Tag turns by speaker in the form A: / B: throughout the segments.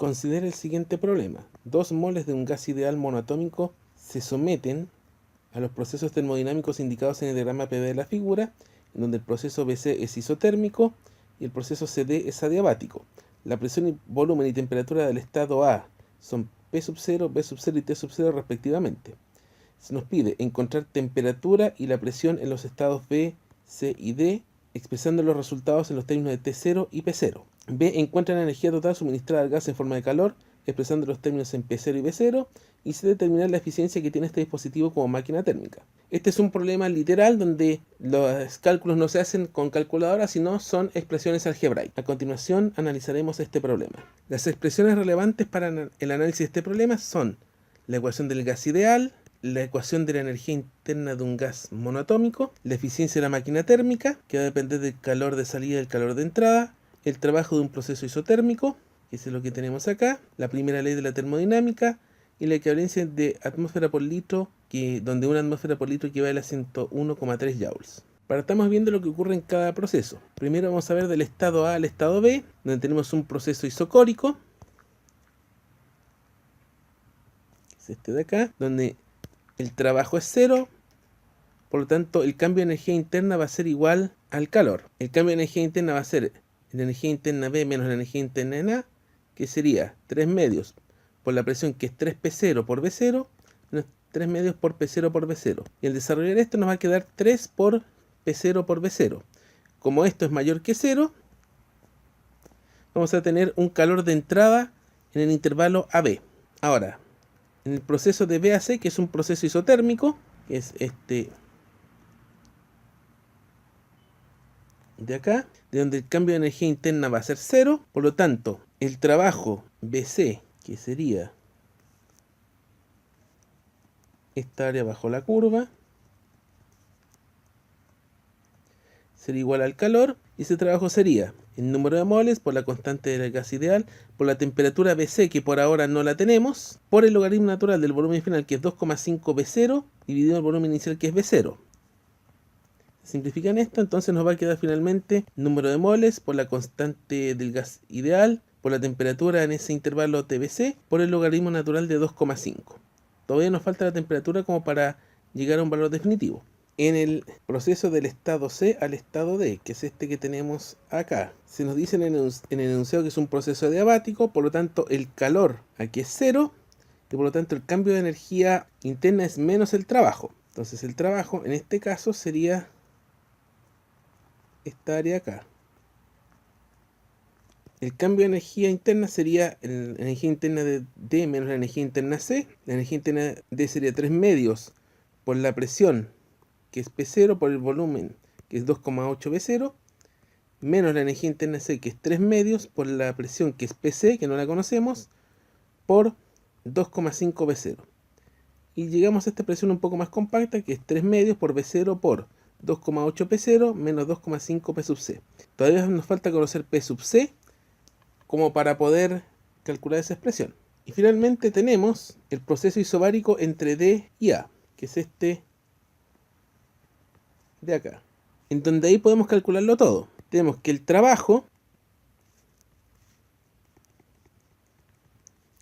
A: Considera el siguiente problema. 2 moles de un gas ideal monoatómico se someten a los procesos termodinámicos indicados en el diagrama PV de la figura, en donde el proceso BC es isotérmico y el proceso CD es adiabático. La presión, volumen y temperatura del estado A son P sub 0, B sub 0 y T sub 0 respectivamente. Se nos pide encontrar temperatura y la presión en los estados B, C y D, expresando los resultados en los términos de T0 y P0. B encuentra la energía total suministrada al gas en forma de calor, expresando los términos en P0 y B0, y C determinar la eficiencia que tiene este dispositivo como máquina térmica. Este es un problema literal donde los cálculos no se hacen con calculadora, sino son expresiones algebraicas. A continuación analizaremos este problema. Las expresiones relevantes para el análisis de este problema son la ecuación del gas ideal, la ecuación de la energía interna de un gas monoatómico, la eficiencia de la máquina térmica, que va a depender del calor de salida y del calor de entrada, el trabajo de un proceso isotérmico, que es lo que tenemos acá, la primera ley de la termodinámica y la equivalencia de atmósfera por litro, donde una atmósfera por litro equivale a 101,3 joules. Partamos viendo lo que ocurre en cada proceso. Primero vamos a ver del estado A al estado B, donde tenemos un proceso isocórico, que es este de acá, donde el trabajo es 0, por lo tanto el cambio de energía interna va a ser igual al calor. El cambio de energía interna va a ser la energía interna B menos la energía interna en A, que sería 3 medios por la presión, que es 3P0 por B0, menos 3 medios por P0 por B0. Y al desarrollar esto nos va a quedar 3 por P0 por B0. Como esto es mayor que 0, vamos a tener un calor de entrada en el intervalo AB. Ahora, en el proceso de B a C, que es un proceso isotérmico, que es este de acá, de donde el cambio de energía interna va a ser 0, por lo tanto, el trabajo BC, que sería esta área bajo la curva, sería igual al calor, y ese trabajo sería el número de moles por la constante del gas ideal, por la temperatura BC, que por ahora no la tenemos, por el logaritmo natural del volumen final, que es 2,5 B0, dividido el volumen inicial, que es B0. Si simplifican esto, entonces nos va a quedar finalmente número de moles por la constante del gas ideal, por la temperatura en ese intervalo TBC, por el logaritmo natural de 2,5. Todavía nos falta la temperatura como para llegar a un valor definitivo. En el proceso del estado C al estado D, que es este que tenemos acá, se nos dice en el enunciado que es un proceso adiabático, por lo tanto el calor aquí es 0, y por lo tanto el cambio de energía interna es menos el trabajo. Entonces el trabajo en este caso sería esta área acá. El cambio de energía interna sería la energía interna de D menos la energía interna C. La energía interna D sería 3 medios por la presión, que es P0, por el volumen, que es 2,8 B0, menos la energía interna C, que es 3 medios por la presión, que es PC, que no la conocemos, por 2,5 B0. Y llegamos a esta presión un poco más compacta, que es 3 medios por B0 por 2,8 P0 menos 2,5 P sub C. Todavía nos falta conocer P sub C como para poder calcular esa expresión. Y finalmente tenemos el proceso isobárico entre D y A, que es este de acá, en donde ahí podemos calcularlo todo. Tenemos que el trabajo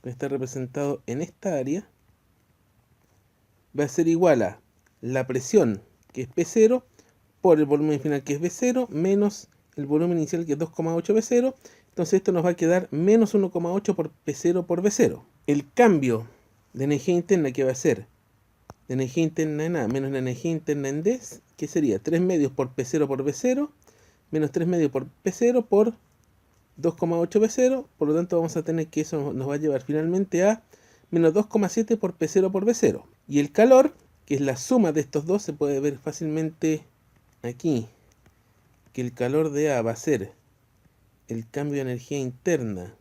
A: está representado en esta área, va a ser igual a la presión, que es P0, por el volumen final, que es B0, menos el volumen inicial, que es 2,8 B0. Entonces esto nos va a quedar menos 1,8 por P0 por B0. El cambio de energía interna, que va a ser la energía interna en A menos la energía interna en D, que sería 3 medios por P0 por B0, menos 3 medios por P0 por 2,8 B0. Por lo tanto vamos a tener que eso nos va a llevar finalmente a menos 2,7 por P0 por B0. Y el calor, que es la suma de estos dos, se puede ver fácilmente aquí, que el calor de A va a ser el cambio de energía interna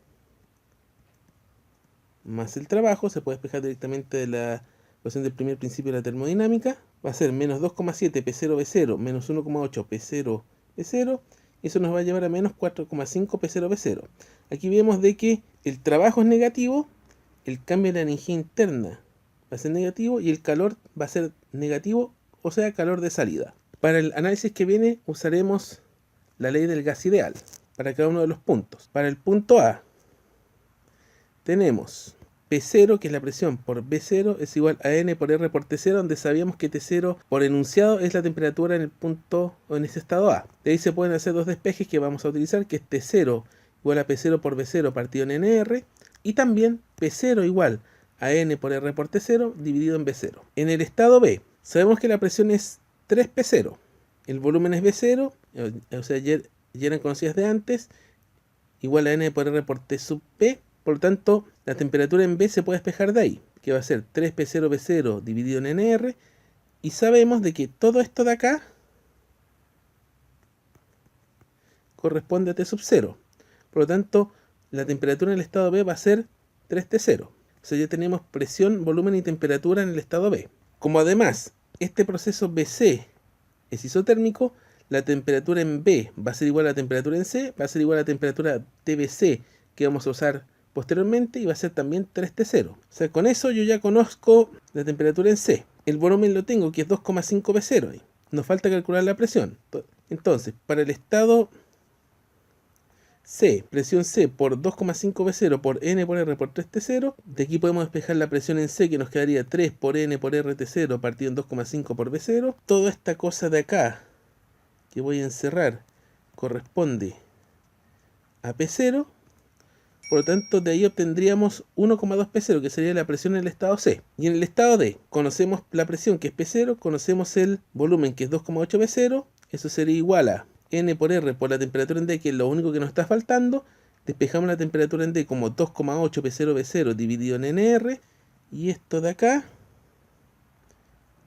A: más el trabajo, se puede despejar directamente de la ecuación del primer principio de la termodinámica, va a ser menos 2,7 P0B0 menos 1,8 P0B0, eso nos va a llevar a menos 4,5 P0B0. Aquí vemos de que el trabajo es negativo, el cambio de la energía interna va a ser negativo y el calor va a ser negativo, o sea, calor de salida. Para el análisis que viene usaremos la ley del gas ideal para cada uno de los puntos. Para el punto A tenemos P0, que es la presión, por B0 es igual a N por R por T0, donde sabíamos que T0 por enunciado es la temperatura en el punto o en ese estado A. De ahí se pueden hacer dos despejes que vamos a utilizar, que es T0 igual a P0 por B0 partido en NR, y también P0 igual a N por R por T0 dividido en B0. En el estado B, sabemos que la presión es 3P0, el volumen es B0, o sea, ya eran conocidas de antes, igual a N por R por T sub P. Por lo tanto, la temperatura en B se puede despejar de ahí, que va a ser 3P0B0 dividido en NR, y sabemos de que todo esto de acá corresponde a T sub 0. Por lo tanto, la temperatura en el estado B va a ser 3T0. O sea, ya tenemos presión, volumen y temperatura en el estado B. Como además, este proceso BC es isotérmico, la temperatura en B va a ser igual a la temperatura en C, va a ser igual a la temperatura TBC que vamos a usar posteriormente, y va a ser también 3T0. O sea, con eso yo ya conozco la temperatura en C. El volumen lo tengo, que es 2,5 B0. Nos falta calcular la presión. Entonces, para el estado C, presión C por 2,5 B0 por N por R por 3T0. De aquí podemos despejar la presión en C, que nos quedaría 3 por N por RT0 partido en 2,5 por B0. Toda esta cosa de acá que voy a encerrar corresponde a P0. Por lo tanto, de ahí obtendríamos 1,2 P0, que sería la presión en el estado C. Y en el estado D, conocemos la presión, que es P0, conocemos el volumen, que es 2,8 B0. Eso sería igual a N por R por la temperatura en D, que es lo único que nos está faltando. Despejamos la temperatura en D como 2,8 P0 B0 dividido en NR. Y esto de acá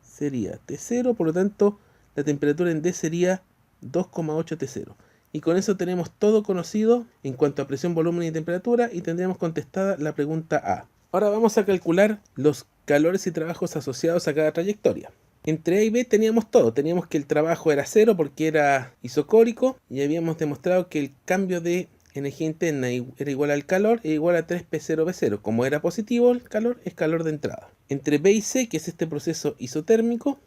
A: sería T0, por lo tanto, la temperatura en D sería 2,8 T0. Y con eso tenemos todo conocido en cuanto a presión, volumen y temperatura, y tendríamos contestada la pregunta A. Ahora vamos a calcular los calores y trabajos asociados a cada trayectoria. Entre A y B teníamos todo. Teníamos que el trabajo era 0 porque era isocórico, y habíamos demostrado que el cambio de energía interna era igual al calor, e igual a 3P0B0. Como era positivo el calor, es calor de entrada. Entre B y C, que es este proceso isotérmico,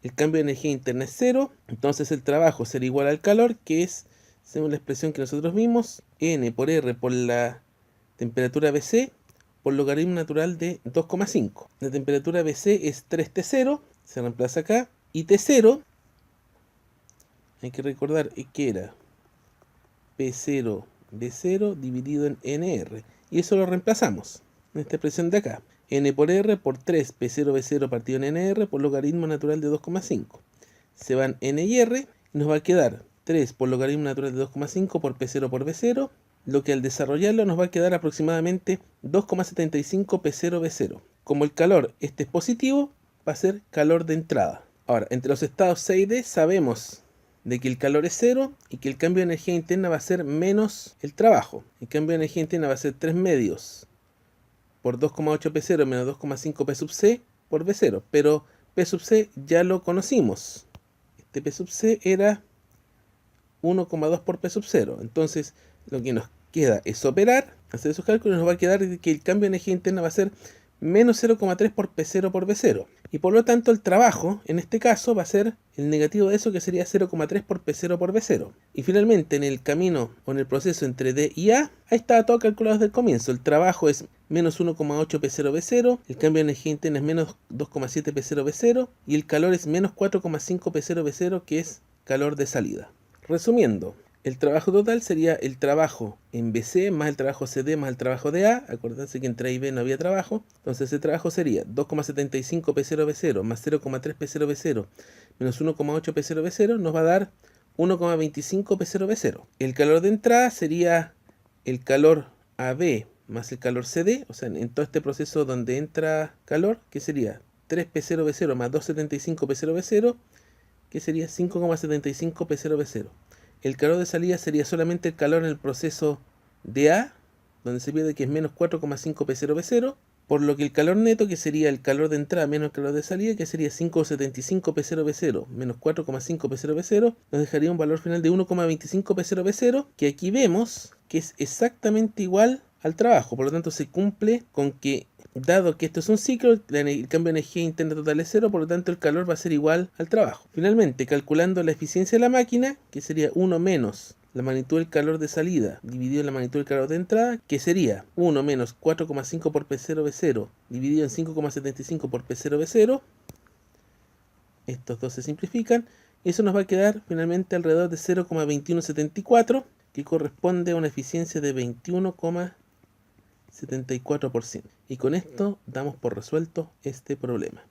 A: el cambio de energía interna es 0, entonces el trabajo será igual al calor, que es, según la expresión que nosotros vimos, N por R por la temperatura BC por logaritmo natural de 2,5. La temperatura BC es 3T0, se reemplaza acá, y T0, hay que recordar que era P0B0 dividido en NR, y eso lo reemplazamos en esta expresión de acá. N por R por 3 P0B0 partido en NR por logaritmo natural de 2,5. Se van N y R y nos va a quedar 3 por logaritmo natural de 2,5 por P0 por B0, lo que al desarrollarlo nos va a quedar aproximadamente 2,75 P0B0. Como el calor este es positivo, va a ser calor de entrada. Ahora, entre los estados C y D sabemos de que el calor es 0 y que el cambio de energía interna va a ser menos el trabajo. El cambio de energía interna va a ser 3 medios por 2,8 P0 menos 2,5 P sub C por B0. Pero P sub C ya lo conocimos. Este P sub C era 1,2 por P sub 0. Entonces lo que nos queda es operar, hacer esos cálculos, y nos va a quedar que el cambio de energía interna va a ser menos 0,3 por P0 por B0. Y por lo tanto el trabajo, en este caso, va a ser el negativo de eso, que sería 0,3 por P0 por B0. Y finalmente en el camino o en el proceso entre D y A, ahí estaba todo calculado desde el comienzo. El trabajo es menos 1,8 P0 B0, el cambio de energía interna es menos 2,7 P0 B0, y el calor es menos 4,5 P0 B0, que es calor de salida. Resumiendo, el trabajo total sería el trabajo en BC más el trabajo CD más el trabajo de A. Acuérdense que entre A y B no había trabajo. Entonces ese trabajo sería 2,75 P0B0 más 0,3 P0B0 menos 1,8 P0B0, nos va a dar 1,25 P0B0. El calor de entrada sería el calor AB más el calor CD, o sea, en todo este proceso donde entra calor, que sería 3 P0B0 más 2,75 P0B0, que sería 5,75 P0B0. El calor de salida sería solamente el calor en el proceso de A, donde se pierde, que es menos 4,5 P0B0, por lo que el calor neto, que sería el calor de entrada menos el calor de salida, que sería 5,75 P0B0 menos 4,5 P0B0, nos dejaría un valor final de 1,25 P0B0, que aquí vemos que es exactamente igual al trabajo. Por lo tanto se cumple con que, dado que esto es un ciclo, el cambio de energía interna total es 0, por lo tanto el calor va a ser igual al trabajo. Finalmente, calculando la eficiencia de la máquina, que sería 1 menos la magnitud del calor de salida dividido en la magnitud del calor de entrada, que sería 1 menos 4,5 por P0V0 dividido en 5,75 por P0V0. Estos dos se simplifican y eso nos va a quedar finalmente alrededor de 0,2174, que corresponde a una eficiencia de 21,74%. Y con esto damos por resuelto este problema.